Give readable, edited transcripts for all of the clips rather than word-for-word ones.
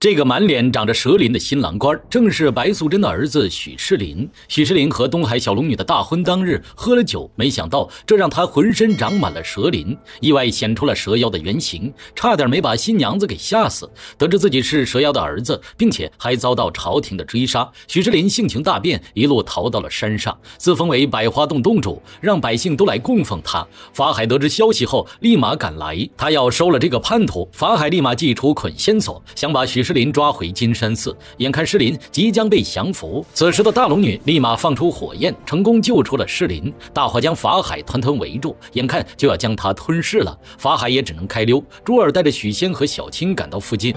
这个满脸长着蛇鳞的新郎官，正是白素贞的儿子许世林。许世林和东海小龙女的大婚当日喝了酒，没想到这让他浑身长满了蛇鳞，意外显出了蛇妖的原形，差点没把新娘子给吓死。得知自己是蛇妖的儿子，并且还遭到朝廷的追杀，许世林性情大变，一路逃到了山上，自封为百花洞洞主，让百姓都来供奉他。法海得知消息后，立马赶来，他要收了这个叛徒。法海立马祭出捆仙索，想把许世林抓回金山寺。眼看世林即将被降服，此时的大龙女立马放出火焰，成功救出了世林。大火将法海团团围住，眼看就要将他吞噬了，法海也只能开溜。珠儿带着许仙和小青赶到附近。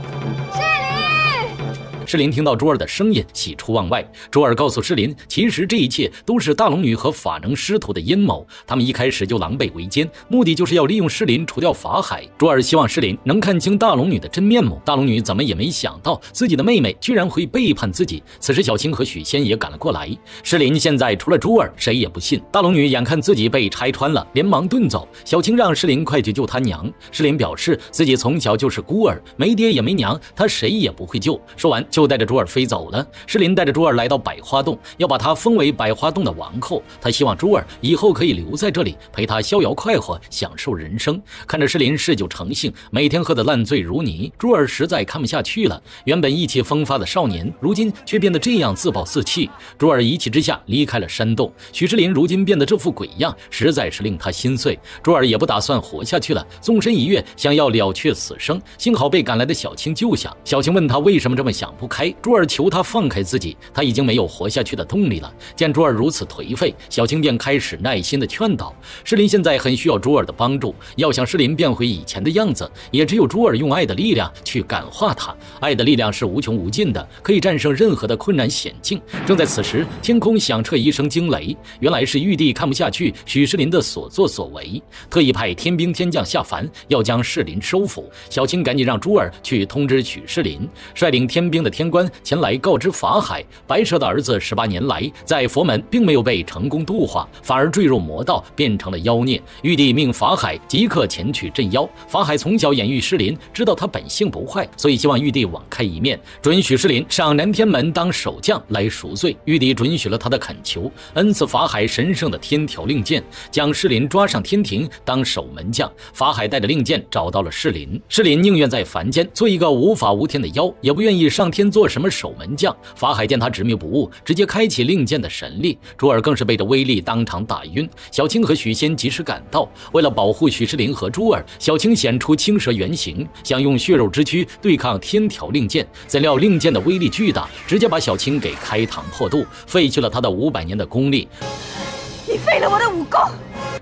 世林听到珠儿的声音，喜出望外。珠儿告诉世林，其实这一切都是大龙女和法能师徒的阴谋，他们一开始就狼狈为奸，目的就是要利用世林除掉法海。珠儿希望世林能看清大龙女的真面目，大龙女怎么也没想到自己的妹妹居然会背叛自己。此时小青和许仙也赶了过来，世林现在除了珠儿谁也不信。大龙女眼看自己被拆穿了，连忙遁走。小青让世林快去救她娘，世林表示自己从小就是孤儿，没爹也没娘，他谁也不会救。说完就带着珠儿飞走了。世林带着珠儿来到百花洞，要把她封为百花洞的王后。他希望珠儿以后可以留在这里，陪他逍遥快活，享受人生。看着世林嗜酒成性，每天喝得烂醉如泥，珠儿实在看不下去了。原本意气风发的少年，如今却变得这样自暴自弃。珠儿一气之下离开了山洞。许世林如今变得这副鬼样，实在是令他心碎。珠儿也不打算活下去了，纵身一跃，想要了却此生。幸好被赶来的小青救下。小青问他为什么这么想不开，珠儿求他放开自己，他已经没有活下去的动力了。见珠儿如此颓废，小青便开始耐心的劝导。世林现在很需要珠儿的帮助，要想世林变回以前的样子，也只有珠儿用爱的力量去感化他。爱的力量是无穷无尽的，可以战胜任何的困难险境。正在此时，天空响彻一声惊雷，原来是玉帝看不下去许世林的所作所为，特意派天兵天将下凡，要将世林收服。小青赶紧让珠儿去通知许世林，率领天兵的天官前来告知法海，白蛇的儿子18年来在佛门并没有被成功度化，反而坠入魔道，变成了妖孽。玉帝命法海即刻前去镇妖。法海从小养育世林，知道他本性不坏，所以希望玉帝网开一面，准许世林上南天门当守将来赎罪。玉帝准许了他的恳求，恩赐法海神圣的天条令箭，将世林抓上天庭当守门将。法海带着令箭找到了世林，世林宁愿在凡间做一个无法无天的妖，也不愿意上天做什么守门将。法海见他执迷不悟，直接开启令箭的神力。珠儿更是被这威力当场打晕。小青和许仙及时赶到，为了保护许世林和珠儿，小青显出青蛇原形，想用血肉之躯对抗天条令箭。怎料令箭的威力巨大，直接把小青给开膛破肚，废去了他的500年的功力。你废了我的武功！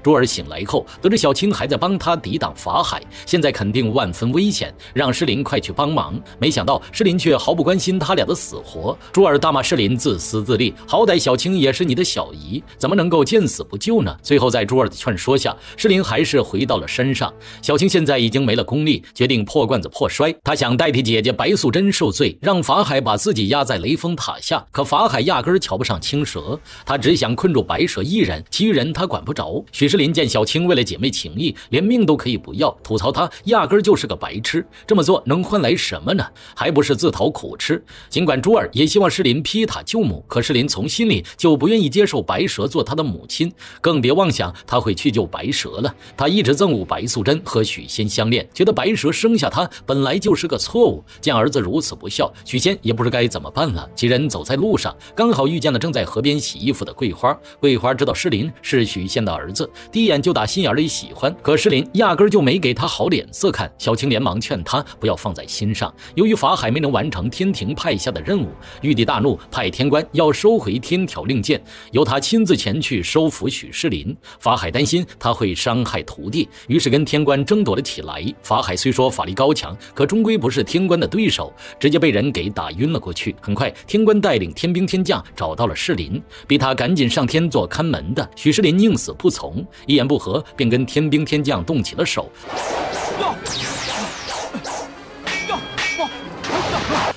珠儿醒来后，得知小青还在帮他抵挡法海，现在肯定万分危险，让世林快去帮忙。没想到世林却毫不关心他俩的死活。珠儿大骂世林自私自利，好歹小青也是你的小姨，怎么能够见死不救呢？最后在珠儿的劝说下，世林还是回到了山上。小青现在已经没了功力，决定破罐子破摔。他想代替姐姐白素贞受罪，让法海把自己压在雷峰塔下。可法海压根瞧不上青蛇，他只想困住白蛇一人，其余人他管不着。许世林见小青为了姐妹情谊，连命都可以不要，吐槽她压根就是个白痴。这么做能换来什么呢？还不是自讨苦吃。尽管珠儿也希望世林劈塔救母，可世林从心里就不愿意接受白蛇做他的母亲，更别妄想他会去救白蛇了。他一直憎恶白素贞和许仙相恋，觉得白蛇生下他本来就是个错误。见儿子如此不孝，许仙也不知该怎么办了。几人走在路上，刚好遇见了正在河边洗衣服的桂花。桂花知道世林是许仙的儿子，第一眼就打心眼里喜欢，可世林压根就没给他好脸色看。小青连忙劝他不要放在心上。由于法海没能完成天庭派下的任务，玉帝大怒，派天官要收回天条令箭，由他亲自前去收服许世林。法海担心他会伤害徒弟，于是跟天官争夺了起来。法海虽说法力高强，可终归不是天官的对手，直接被人给打晕了过去。很快天官带领天兵天将找到了世林，逼他赶紧上天做看门的。许世林宁死不从，一言不合便跟天兵天将动起了手。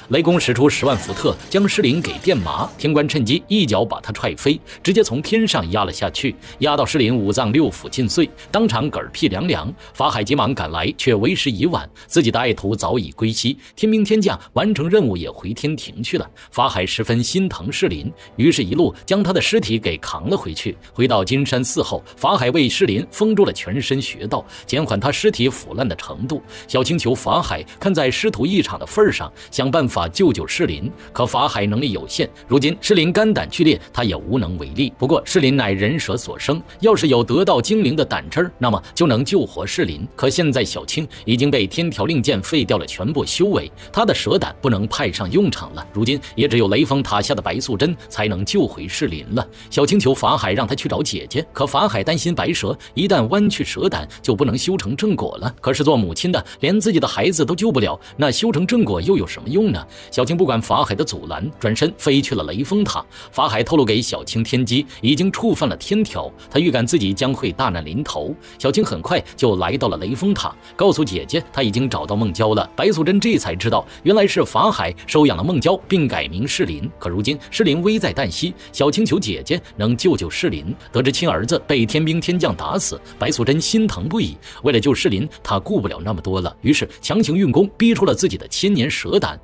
雷公使出10万伏特，将施林给电麻。天官趁机一脚把他踹飞，直接从天上压了下去，压到施林五脏六腑尽碎，当场嗝屁凉凉。法海急忙赶来，却为时已晚，自己的爱徒早已归西，天兵天将完成任务也回天庭去了。法海十分心疼施林，于是一路将他的尸体给扛了回去。回到金山寺后，法海为施林封住了全身穴道，减缓他尸体腐烂的程度。小青求法海看在师徒一场的份上，想办法救施林，可法海能力有限，如今施林肝胆俱裂，他也无能为力。不过施林乃人蛇所生，要是有得道精灵的胆汁儿，那么就能救活施林。可现在小青已经被天条令箭废掉了全部修为，他的蛇胆不能派上用场了。如今也只有雷峰塔下的白素贞才能救回施林了。小青求法海让他去找姐姐，可法海担心白蛇一旦弯曲蛇胆，就不能修成正果了。可是做母亲的连自己的孩子都救不了，那修成正果又有什么用呢？小青不管法海的阻拦，转身飞去了雷峰塔。法海透露给小青天机已经触犯了天条，他预感自己将会大难临头。小青很快就来到了雷峰塔，告诉姐姐他已经找到孟郊了。白素贞这才知道，原来是法海收养了孟郊，并改名施林。可如今施林危在旦夕，小青求姐姐能救施林。得知亲儿子被天兵天将打死，白素贞心疼不已。为了救施林，她顾不了那么多了，于是强行运功，逼出了自己的千年蛇胆。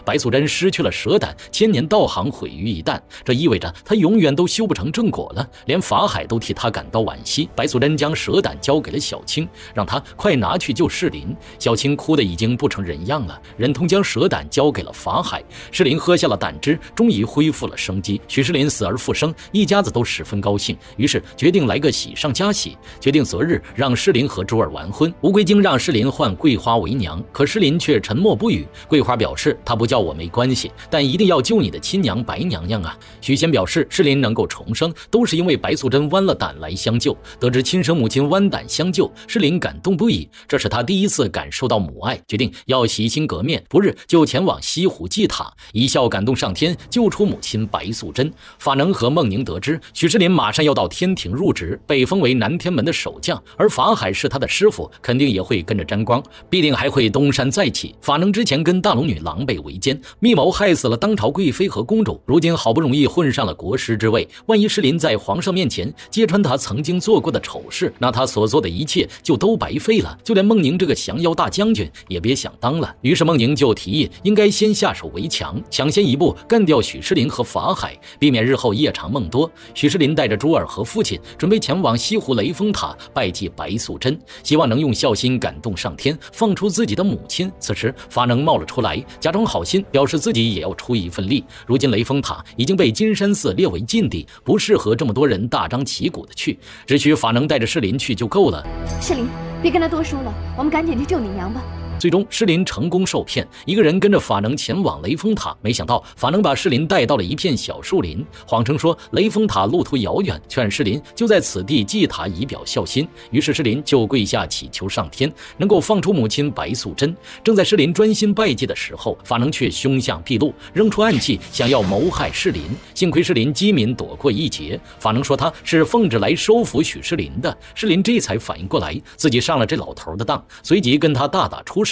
白素贞失去了蛇胆，千年道行毁于一旦，这意味着她永远都修不成正果了，连法海都替她感到惋惜。白素贞将蛇胆交给了小青，让她快拿去救施林。小青哭得已经不成人样了，忍痛将蛇胆交给了法海。施林喝下了胆汁，终于恢复了生机。许施林死而复生，一家子都十分高兴，于是决定来个喜上加喜，决定择日让施林和珠儿完婚。乌龟精让施林换桂花为娘，可施林却沉默不语。桂花表示她不叫我没关系，但一定要救你的亲娘白娘娘啊！许仙表示施林能够重生，都是因为白素贞弯了胆来相救。得知亲生母亲弯胆相救，施林感动不已，这是他第一次感受到母爱，决定要洗心革面，不日就前往西湖祭塔，一笑感动上天，救出母亲白素贞。法能和孟宁得知许施林马上要到天庭入职，被封为南天门的守将，而法海是他的师傅，肯定也会跟着沾光，必定还会东山再起。法能之前跟大龙女狼狈为奸，密谋害死了当朝贵妃和公主，如今好不容易混上了国师之位，万一施林在皇上面前揭穿他曾经做过的丑事，那他所做的一切就都白费了，就连孟宁这个降妖大将军也别想当了。于是孟宁就提议应该先下手为强，抢先一步干掉许施林和法海，避免日后夜长梦多。许施林带着珠儿和父亲准备前往西湖雷峰塔拜祭白素贞，希望能用孝心感动上天，放出自己的母亲。此时法能冒了出来，假装好心，表示自己也要出一份力。如今雷峰塔已经被金山寺列为禁地，不适合这么多人大张旗鼓的去，只需法能带着施林去就够了。施林，别跟他多说了，我们赶紧去救你娘吧。最终施林成功受骗，一个人跟着法能前往雷峰塔，没想到法能把施林带到了一片小树林，谎称说雷峰塔路途遥远，劝施林就在此地祭塔以表孝心。于是施林就跪下祈求上天能够放出母亲白素贞。正在施林专心拜祭的时候，法能却凶相毕露，扔出暗器想要谋害施林。幸亏施林机敏躲过一劫，法能说他是奉旨来收服许施林的。施林这才反应过来自己上了这老头的当，随即跟他大打出手。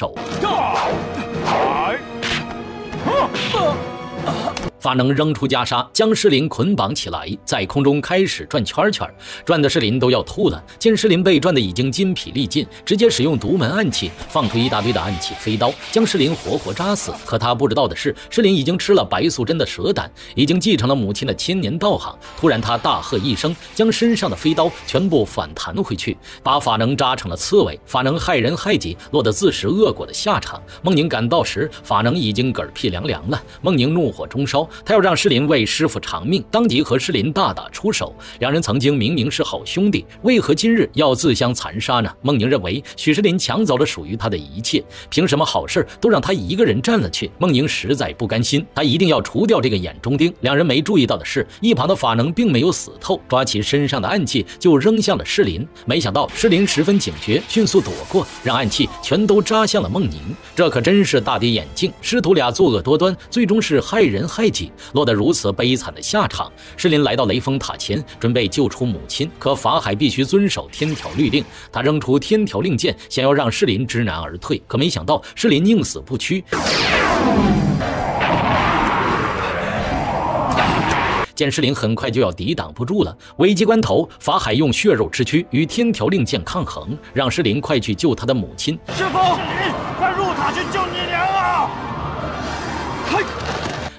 法能扔出袈裟，将施林捆绑起来，在空中开始转圈圈，转的施林都要吐了。见施林被转得已经筋疲力尽，直接使用独门暗器，放出一大堆的暗器飞刀，将施林活活扎死。可他不知道的是，施林已经吃了白素贞的蛇胆，已经继承了母亲的千年道行。突然他大喝一声，将身上的飞刀全部反弹回去，把法能扎成了刺猬。法能害人害己，落得自食恶果的下场。孟宁赶到时，法能已经嗝屁凉凉了。孟宁怒火中烧，他要让施林为师傅偿命，当即和施林大打出手。两人曾经明明是好兄弟，为何今日要自相残杀呢？孟宁认为许施林抢走了属于他的一切，凭什么好事都让他一个人占了去？孟宁实在不甘心，他一定要除掉这个眼中钉。两人没注意到的是，一旁的法能并没有死透，抓起身上的暗器就扔向了施林。没想到施林十分警觉，迅速躲过，让暗器全都扎向了孟宁。这可真是大跌眼镜，师徒俩作恶多端，最终是害人害己。计，落得如此悲惨的下场。诗琳来到雷峰塔前，准备救出母亲，可法海必须遵守天条律令，他扔出天条令箭，想要让诗琳知难而退，可没想到诗琳宁死不屈。见诗琳很快就要抵挡不住了，危急关头，法海用血肉之躯与天条令箭抗衡，让诗琳快去救他的母亲。师傅，快入塔去救你娘啊！嘿。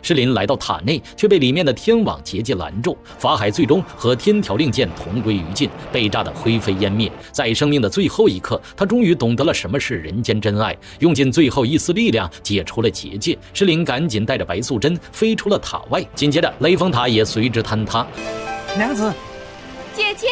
诗琳来到塔内，却被里面的天网结界拦住。法海最终和天条令箭同归于尽，被炸得灰飞烟灭。在生命的最后一刻，他终于懂得了什么是人间真爱，用尽最后一丝力量解除了结界。诗琳赶紧带着白素贞飞出了塔外，紧接着雷峰塔也随之坍塌。娘子，姐姐。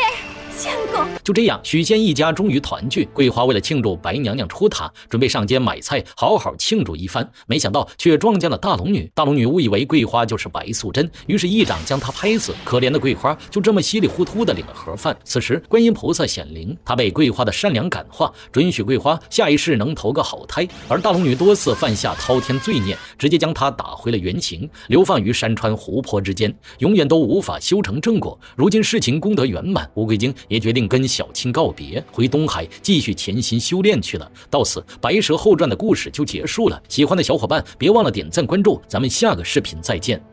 相公，就这样，许仙一家终于团聚。桂花为了庆祝白娘娘出塔，准备上街买菜，好好庆祝一番。没想到却撞见了大龙女。大龙女误以为桂花就是白素贞，于是一掌将她拍死。可怜的桂花就这么稀里糊涂的领了盒饭。此时，观音菩萨显灵，他被桂花的善良感化，准许桂花下一世能投个好胎。而大龙女多次犯下滔天罪孽，直接将她打回了原形，流放于山川湖泊之间，永远都无法修成正果。如今事情功德圆满，乌龟精也决定跟小青告别，回东海继续潜心修炼去了。到此，白蛇后传的故事就结束了。喜欢的小伙伴别忘了点赞关注，咱们下个视频再见。